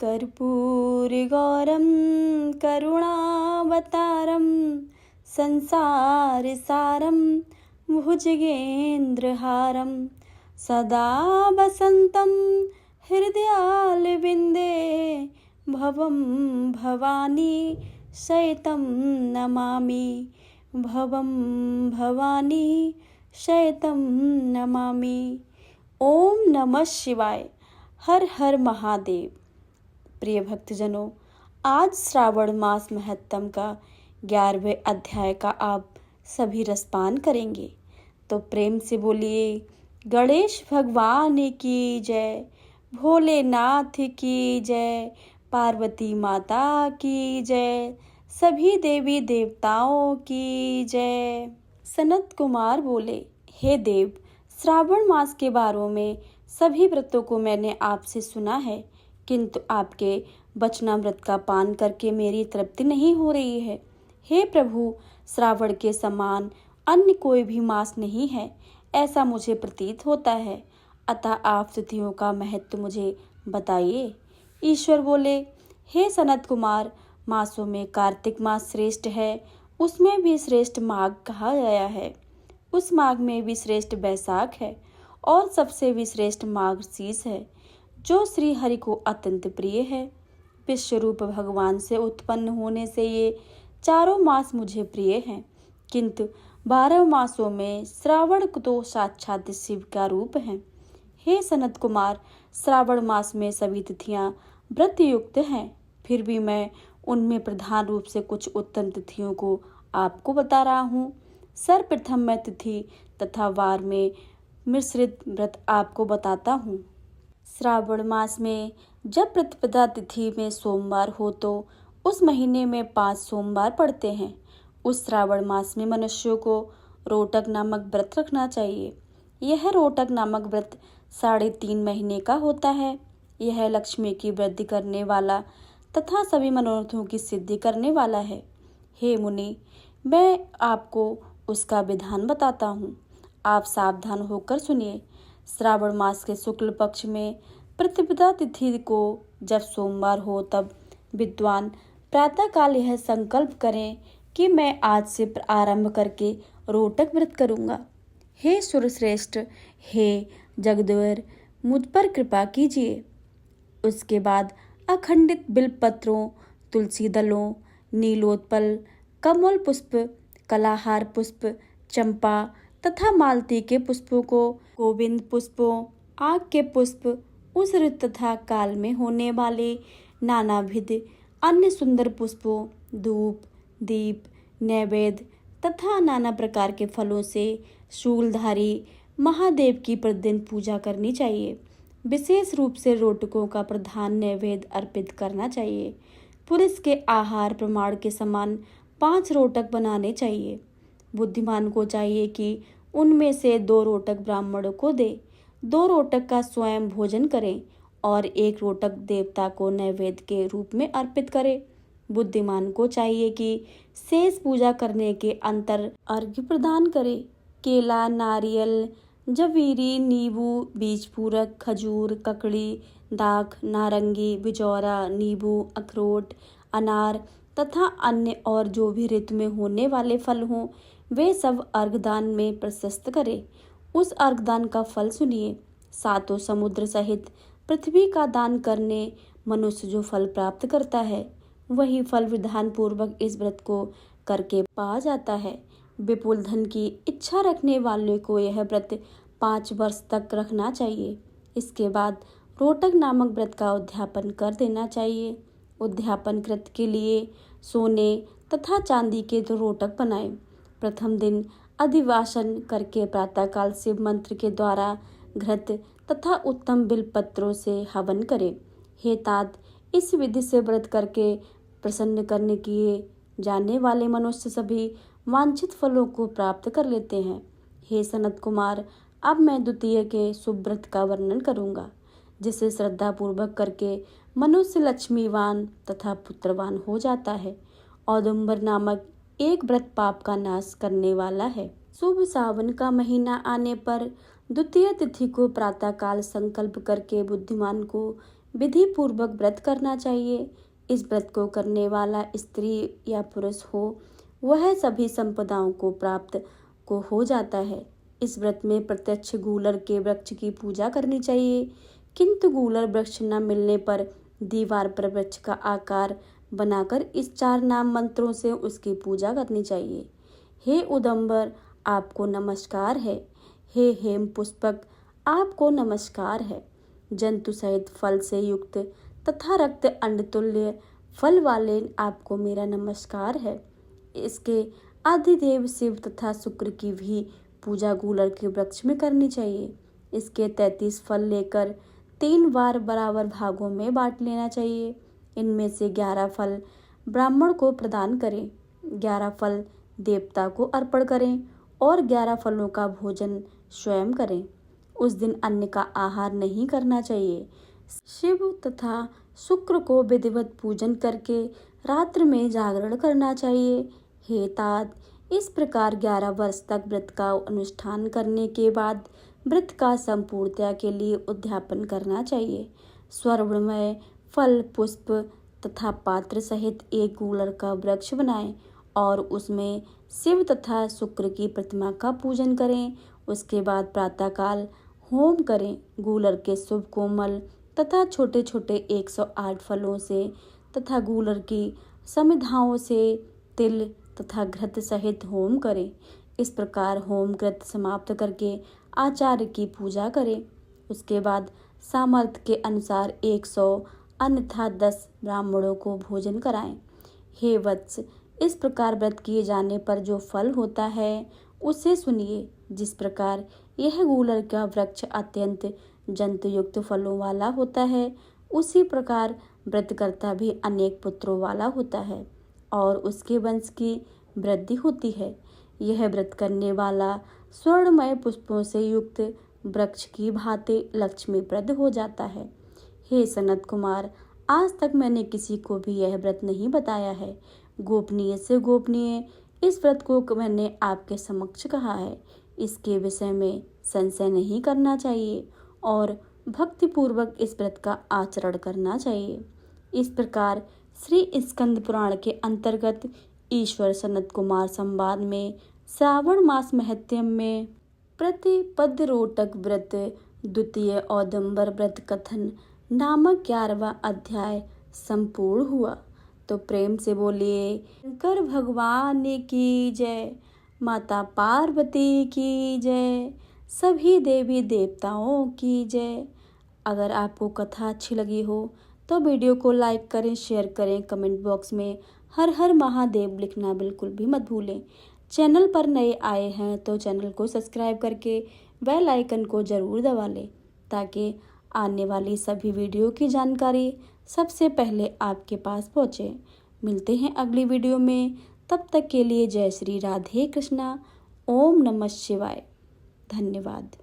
कर्पूरगौरं करुणावतारं संसारसारं भुजगेन्द्रहारं सदा वसन्तं हृदयारविन्दे भवं भवानी शयतं नमामि भवं भवानी शयतं नमामि। ओम नमः शिवाय। हर हर महादेव। प्रिय भक्तजनों, आज श्रावण मास महत्तम का 11वें अध्याय का आप सभी रसपान करेंगे, तो प्रेम से बोलिए गणेश भगवान की जय, भोलेनाथ की जय, पार्वती माता की जय, सभी देवी देवताओं की जय। सनत कुमार बोले, हे देव, श्रावण मास के बारों में सभी व्रतों को मैंने आपसे सुना है, किंतु आपके वचनामृत का पान करके मेरी तृप्ति नहीं हो रही है। हे प्रभु, श्रावण के समान अन्य कोई भी मास नहीं है, ऐसा मुझे प्रतीत होता है, अतः आप तिथियों का महत्व मुझे बताइए। ईश्वर बोले, हे सनत कुमार, मासों में कार्तिक मास श्रेष्ठ है, उसमें भी श्रेष्ठ माघ कहा गया है, उस माघ में भी श्रेष्ठ बैसाख है और सबसे भी श्रेष्ठ मार्गशीर्ष है, जो श्री हरि को अत्यंत प्रिय है। विश्वरूप भगवान से उत्पन्न होने से ये चारों मास मुझे प्रिय हैं, किंतु 12 मासों में श्रावण तो साक्षात शिव का रूप है। हे सनत कुमार, श्रावण मास में सभी तिथियां व्रत युक्त हैं, फिर भी मैं उनमें प्रधान रूप से कुछ उत्तम तिथियों को आपको बता रहा हूँ। सर्वप्रथम मैं तिथि तथा वार में मिश्रित व्रत आपको बताता हूँ। श्रावण मास में जब प्रतिपदा तिथि में सोमवार हो तो उस महीने में 5 सोमवार पड़ते हैं। उस श्रावण मास में मनुष्यों को रोटक नामक व्रत रखना चाहिए। यह रोटक नामक व्रत 3.5 महीने का होता है। यह लक्ष्मी की वृद्धि करने वाला तथा सभी मनोरथों की सिद्धि करने वाला है। हे मुनि, मैं आपको उसका विधान बताता हूँ, आप सावधान होकर सुनिए। श्रावण मास के शुक्ल पक्ष में प्रतिपदा तिथि को जब सोमवार हो, तब विद्वान प्रातःकाल यह संकल्प करें कि मैं आज से आरंभ करके रोटक व्रत करूँगा। हे सुरश्रेष्ठ, हे जगदेवर, मुझ पर कृपा कीजिए। उसके बाद अखंडित बिल्वपत्रों, तुलसी दलों, नीलोत्पल, कमल पुष्प, कलाहार पुष्प, चंपा तथा मालती के पुष्पों को, गोविंद पुष्पों, आग के पुष्प, उस ऋतु तथा काल में होने वाले नानाविध अन्य सुंदर पुष्पों, धूप, दीप, नैवेद्य तथा नाना प्रकार के फलों से शूलधारी महादेव की प्रतिदिन पूजा करनी चाहिए। विशेष रूप से रोटकों का प्रधान नैवेद्य अर्पित करना चाहिए। पुरुष के आहार प्रमाण के समान 5 रोटक बनाने चाहिए। बुद्धिमान को चाहिए कि उनमें से 2 रोटक ब्राह्मणों को दे, 2 रोटक का स्वयं भोजन करें और 1 रोटक देवता को नैवेद्य के रूप में अर्पित करे। बुद्धिमान को चाहिए कि शेष पूजा करने के अंतर अर्घ्य प्रदान करे। केला, नारियल, जवीरी, नींबू, बीज पूरक, खजूर, ककड़ी, दाख, नारंगी, बिजौरा, नींबू, अखरोट, अनार तथा अन्य और जो भी ऋतु में होने वाले फल हों, वे सब अर्घदान में प्रशस्त करे। उस अर्घदान का फल सुनिए। 7 समुद्र सहित पृथ्वी का दान करने मनुष्य जो फल प्राप्त करता है, वही फल विधान पूर्वक इस व्रत को करके पा जाता है। विपुल धन की इच्छा रखने वाले को यह व्रत 5 वर्ष तक रखना चाहिए। इसके बाद रोटक नामक व्रत का उद्यापन कर देना चाहिए। उद्यापन कृत के लिए सोने तथा चांदी के 2 रोटक बनाएं। प्रथम दिन अधिवासन करके प्रातःकाल शिव मंत्र के द्वारा घृत तथा उत्तम बिल्वपत्रों से हवन करें। हे तात, इस विधि से व्रत करके प्रसन्न करने किए जाने वाले मनुष्य सभी वांछित फलों को प्राप्त कर लेते हैं। हे सनत कुमार, अब मैं द्वितीय के शुभ व्रत का वर्णन करूंगा, जिसे श्रद्धा पूर्वक करके मनुष्य लक्ष्मीवान तथा पुत्रवान हो जाता है। औदुंबर नामक एक व्रत पाप का नाश करने वाला है। शुभ सावन का महीना आने पर द्वितीय तिथि को प्रातःकाल संकल्प करके बुद्धिमान को विधि पूर्वक व्रत करना चाहिए। इस व्रत को करने वाला स्त्री या पुरुष हो वह सभी संपदाओं को प्राप्त को हो जाता है। इस व्रत में प्रत्यक्ष गूलर के वृक्ष की पूजा करनी चाहिए, किंतु गूलर वृक्ष न मिलने पर दीवार पर वृक्ष का आकार बनाकर इस 4 नाम मंत्रों से उसकी पूजा करनी चाहिए। हे उदंबर, आपको नमस्कार है। हे हेम पुष्पक, आपको नमस्कार है। जंतु सहित फल से युक्त तथा रक्त अंडतुल्य फल वाले आपको मेरा नमस्कार है। इसके आदिदेव शिव तथा शुक्र की भी पूजा गूलर के वृक्ष में करनी चाहिए। इसके 33 फल लेकर 3 बार बराबर भागों में बांट लेना चाहिए। इनमें से 11 फल ब्राह्मण को प्रदान करें, 11 फल देवता को अर्पण करें और 11 फलों का भोजन स्वयं करें। उस दिन अन्न का आहार नहीं करना चाहिए। शिव तथा शुक्र को विधिवत पूजन करके रात्रि में जागरण करना चाहिए। हे तात, इस प्रकार 11 वर्ष तक व्रत का अनुष्ठान करने के बाद व्रत का संपूर्णता के लिए उद्यापन करना चाहिए। स्वर्णमय फल, पुष्प तथा पात्र सहित एक गूलर का वृक्ष बनाएं और उसमें शिव तथा शुक्र की प्रतिमा का पूजन करें। उसके बाद प्रातःकाल होम करें। गूलर के शुभ कोमल तथा छोटे छोटे 108 फलों से तथा गूलर की समिधाओं से तिल तथा घृत सहित होम करें। इस प्रकार होम घृत समाप्त करके आचार्य की पूजा करें। उसके बाद सामर्थ्य के अनुसार 100 अन्यथा 10 ब्राह्मणों को भोजन कराएं। हे वत्स, इस प्रकार व्रत किए जाने पर जो फल होता है उसे सुनिए। जिस प्रकार यह गूलर का वृक्ष अत्यंत जंतुयुक्त फलों वाला होता है, उसी प्रकार व्रतकर्ता भी अनेक पुत्रों वाला होता है और उसके वंश की वृद्धि होती है। यह व्रत करने वाला स्वर्णमय पुष्पों से युक्त वृक्ष की भांति लक्ष्मीप्रद हो जाता है। हे सनत कुमार, आज तक मैंने किसी को भी यह व्रत नहीं बताया है। गोपनीय से गोपनीय इस व्रत को मैंने आपके समक्ष कहा है। इसके विषय में संशय नहीं करना चाहिए और भक्तिपूर्वक इस व्रत का आचरण करना चाहिए। इस प्रकार श्री स्कंद पुराण के अंतर्गत ईश्वर सनत कुमार संवाद में श्रावण मास महत्म में प्रतिपदरोटक व्रत द्वितीय औदंबर व्रत कथन नामक 11वां अध्याय संपूर्ण हुआ। तो प्रेम से बोलिए शंकर भगवान की जय, माता पार्वती की जय, सभी देवी देवताओं की जय। अगर आपको कथा अच्छी लगी हो तो वीडियो को लाइक करें, शेयर करें, कमेंट बॉक्स में हर हर महादेव लिखना बिल्कुल भी मत भूलें। चैनल पर नए आए हैं तो चैनल को सब्सक्राइब करके बेल आइकन को ज़रूर दबा लें ताकि आने वाली सभी वीडियो की जानकारी सबसे पहले आपके पास पहुँचे। मिलते हैं अगली वीडियो में, तब तक के लिए जय श्री राधे कृष्णा। ओम नमः शिवाय। धन्यवाद।